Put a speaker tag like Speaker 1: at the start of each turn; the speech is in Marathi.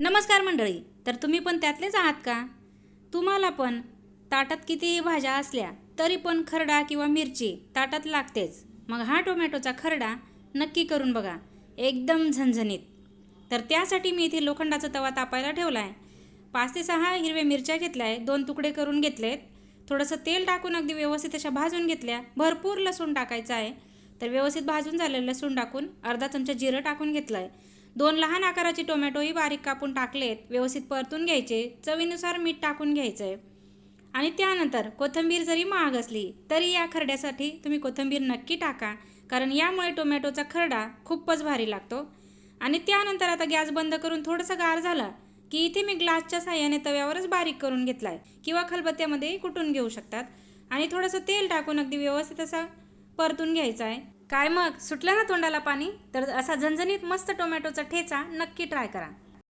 Speaker 1: नमस्कार मंडळी. तर तुम्ही पण त्यातलेच आहात का? तुम्हाला पण ताटात कितीही भाज्या असल्या तरी पण खरडा किंवा मिरची ताटात लागतेच. मग हा टोमॅटोचा खरडा नक्की करून बघा, एकदम झणझणीत. तर त्यासाठी मी इथे लोखंडाचा तवा तापायला ठेवला आहे. 5 ते 6 हिरव्या मिरच्या घेतल्या आहे, 2 तुकडे करून घेतलेत. थोडंसं तेल टाकून अगदी व्यवस्थित अशा भाजून घेतल्या. भरपूर लसूण टाकायचं आहे. तर व्यवस्थित भाजून झालेलं लसूण टाकून अर्धा चमचा जिरं टाकून घेतलं आहे. 2 लहान आकाराचे टोमॅटोही बारीक कापून टाकलेत. व्यवस्थित परतून घ्यायचे. चवीनुसार मीठ टाकून घ्यायचं आहे. आणि त्यानंतर कोथिंबीर जरी महाग असली तरी या खरड्यासाठी तुम्ही कोथिंबीर नक्की टाका, कारण यामुळे टोमॅटोचा खरडा खूपच भारी लागतो. आणि त्यानंतर आता गॅस बंद करून थोडंसं गार झालं की इथे मी ग्लासच्या साह्याने तव्यावरच बारीक करून घेतला आहे, किंवा खलबत्त्यामध्येही कुटून घेऊ शकतात. आणि थोडंसं तेल टाकून अगदी व्यवस्थित असा परतून घ्यायचा आहे. काय मग सुटलं ना तोंडाला पाणी? तर असा झणझणीत मस्त टोमॅटोचा ठेचा नक्की ट्राय करा.